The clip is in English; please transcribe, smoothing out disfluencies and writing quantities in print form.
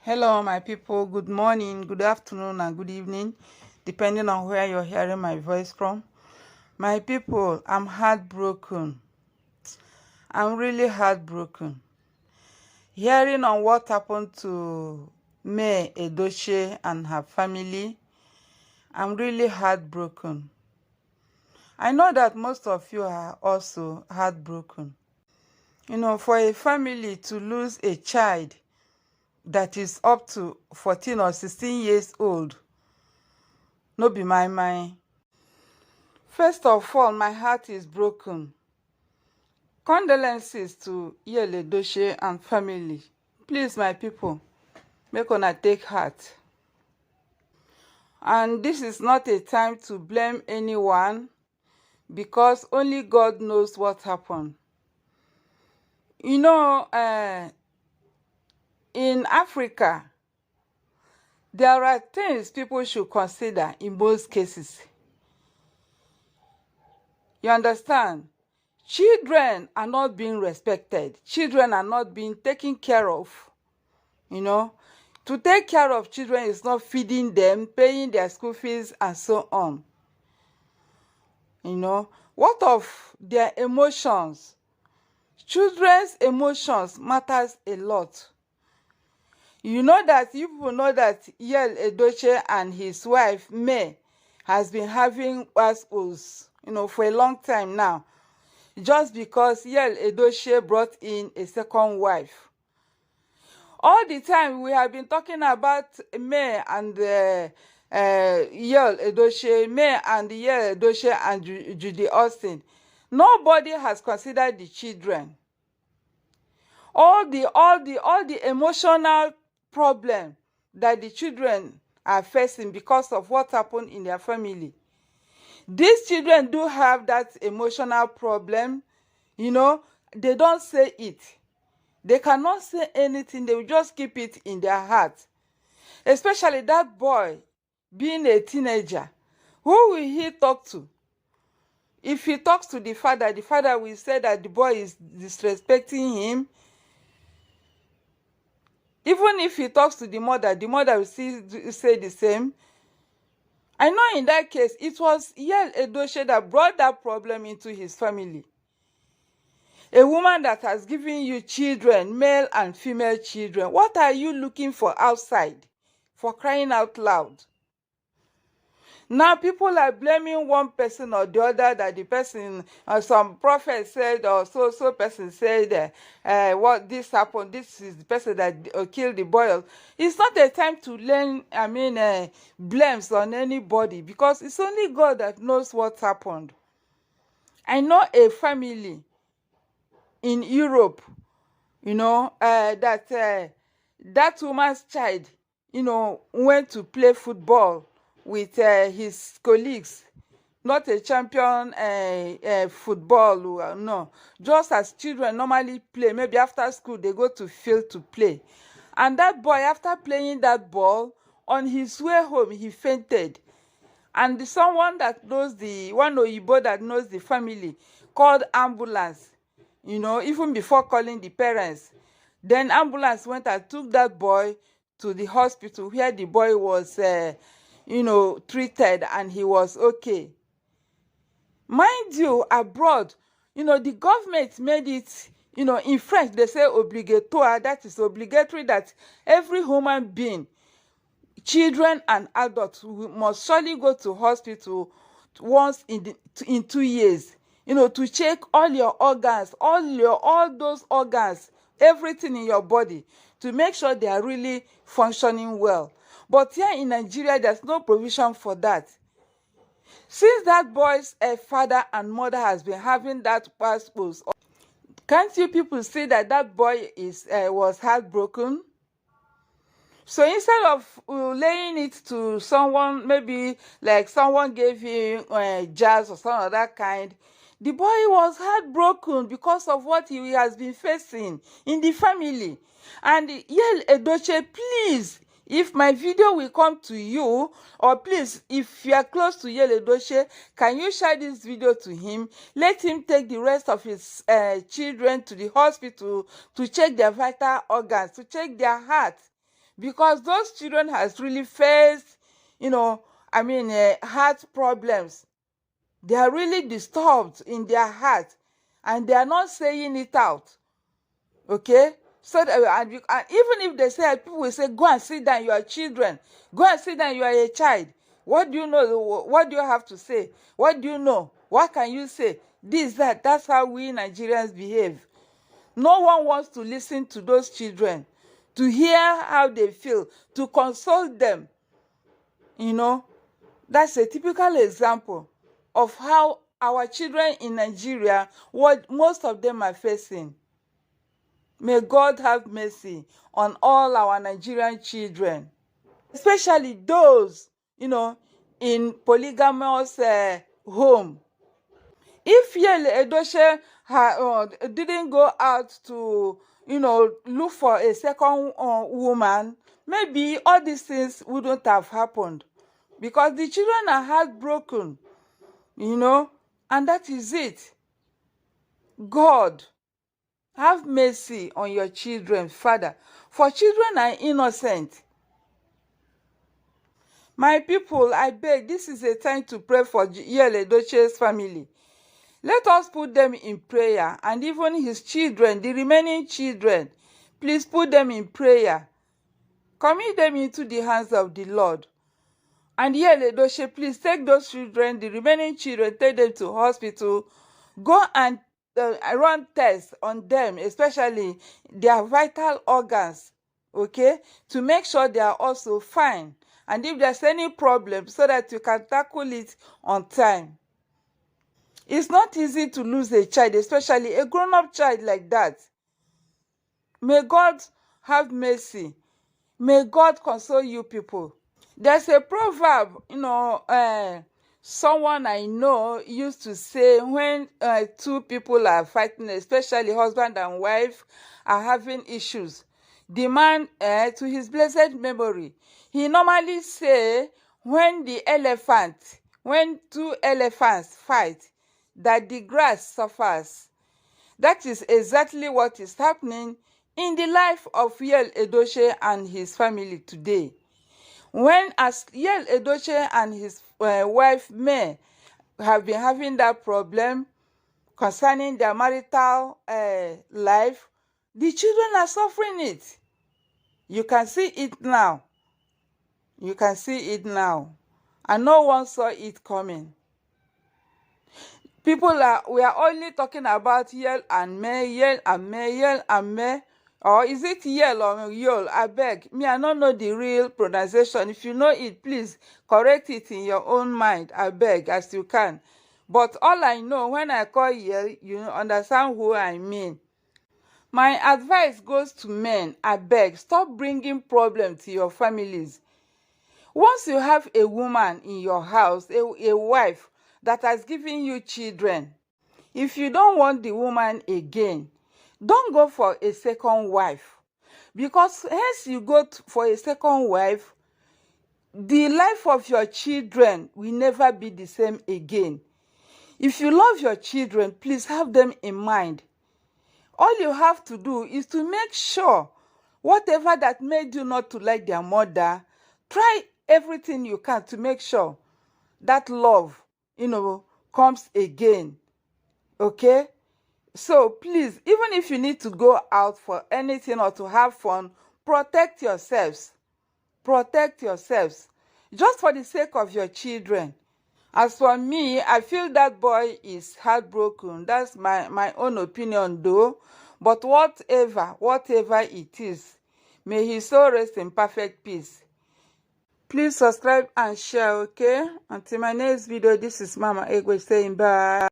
Hello, my people. Good morning, good afternoon, and good evening, depending on where you're hearing my voice from. My people, I'm heartbroken. I'm really heartbroken. Hearing on what happened to May Edochie and her family, I'm really heartbroken. I know that most of you are also heartbroken. For a family to lose a child that is up to 14 or 16 years old, no be my mind. First of all, my heart is broken. Condolences to Egwueji and family. Please, my people, make una take heart. And this is not a time to blame anyone, because only God knows what happened. In Africa, there are things people should consider in most cases. You understand? Children are not being respected. Children are not being taken care of. To take care of children is not feeding them, paying their school fees, and so on. What of their emotions? Children's emotions matters a lot. You people know that Edochie and his wife May has been having wasps, for a long time now, just because Edochie brought in a second wife. All the time we have been talking about May and Edochie, May and Edochie and Judy Austin. Nobody has considered the children. All the emotional problem that the children are facing because of what happened in their family. These children do have that emotional problem. They don't say it. They cannot say anything. They will just keep it in their heart. Especially that boy being a teenager. Who will he talk to? If he talks to the father will say that the boy is disrespecting him. Even if he talks to the mother will still say the same. I know in that case, it was Edochie that brought that problem into his family. A woman that has given you children, male and female children. What are you looking for outside? For crying out loud. Now people are blaming one person or the other, that the person, some prophet said, or so person said, what this happened, this is the person that killed the boy. It's not a time to learn, blames on anybody, because it's only God that knows what happened. I know a family in Europe, that woman's child, went to play football with his colleagues. Not a champion football, no. Just as children normally play, maybe after school they go to field to play. And that boy, after playing that ball, on his way home, he fainted. And someone that knows one Oyibo that knows the family called ambulance, even before calling the parents. Then ambulance went and took that boy to the hospital, where the boy was treated, and he was okay. Mind you, abroad, the government made it, in French they say obligatoire. That is obligatory, that every human being, children and adults, must surely go to hospital once in 2 years, to check all your organs, all those organs, everything in your body, to make sure they are really functioning well. But here in Nigeria, there's no provision for that. Since that boy's father and mother has been having that passport, can't you people see that boy was heartbroken? So instead of laying it to someone, maybe like someone gave him jazz or some other kind, the boy was heartbroken because of what he has been facing in the family. And Edochie, please, if my video will come to you, or please, if you are close to Edochie, can you share this video to him? Let him take the rest of his children to the hospital to check their vital organs, to check their heart. because those children has really faced, heart problems. They are really disturbed in their heart, and they are not saying it out. Okay? So that, and even if they say, people will say, go and sit down, you are children. Go and sit down, you are a child. What do you know? What do you have to say? What do you know? What can you say? This, that. That's how we Nigerians behave. No one wants to listen to those children, to hear how they feel, to console them. That's a typical example of how our children in Nigeria, what most of them are facing. May God have mercy on all our Nigerian children, especially those, in polygamous home. If Yele Edochie didn't go out to, look for a second woman, maybe all these things wouldn't have happened, because the children are heartbroken, and that is it. God, have mercy on your children, Father, for children are innocent. My people, I beg, this is a time to pray for Yele Edochie's family. Let us put them in prayer, and even his children, the remaining children, please put them in prayer. Commit them into the hands of the Lord. And Yele Edochie, please take those children, the remaining children, take them to hospital. Go and run tests on them, especially their vital organs, okay, to make sure they are also fine. And if there's any problem, so that you can tackle it on time. It's not easy to lose a child, especially a grown-up child like that. May God have mercy. May God console you people. There's a proverb, someone I know used to say, when two people are fighting, especially husband and wife, are having issues, the man, to his blessed memory, he normally say, when two elephants fight, that the grass suffers. That is exactly what is happening in the life of Yele Edochie and his family today. When as Yele Edochie and his wife May have been having that problem concerning their marital life, the children are suffering it. You can see it now. You can see it now. And no one saw it coming. We are only talking about Yele and May, Yele and May, Yele and May. Or is it Yele or Yole? I beg. Me, I don't know the real pronunciation. If you know it, please correct it in your own mind. I beg, as you can. But all I know, when I call Yele, you understand who I mean. My advice goes to men. I beg, stop bringing problems to your families. Once you have a woman in your house, a wife that has given you children, if you don't want the woman again, don't go for a second wife. Because hence you go for a second wife, the life of your children will never be the same again. If you love your children, please have them in mind. All you have to do is to make sure whatever that made you not to like their mother, try everything you can to make sure that love, comes again. Okay? So please, even if you need to go out for anything or to have fun, protect yourselves. Protect yourselves. Just for the sake of your children. As for me, I feel that boy is heartbroken. That's my own opinion though. But whatever it is, may his soul rest in perfect peace. Please subscribe and share, okay? Until my next video, this is Mama Egwueji saying bye.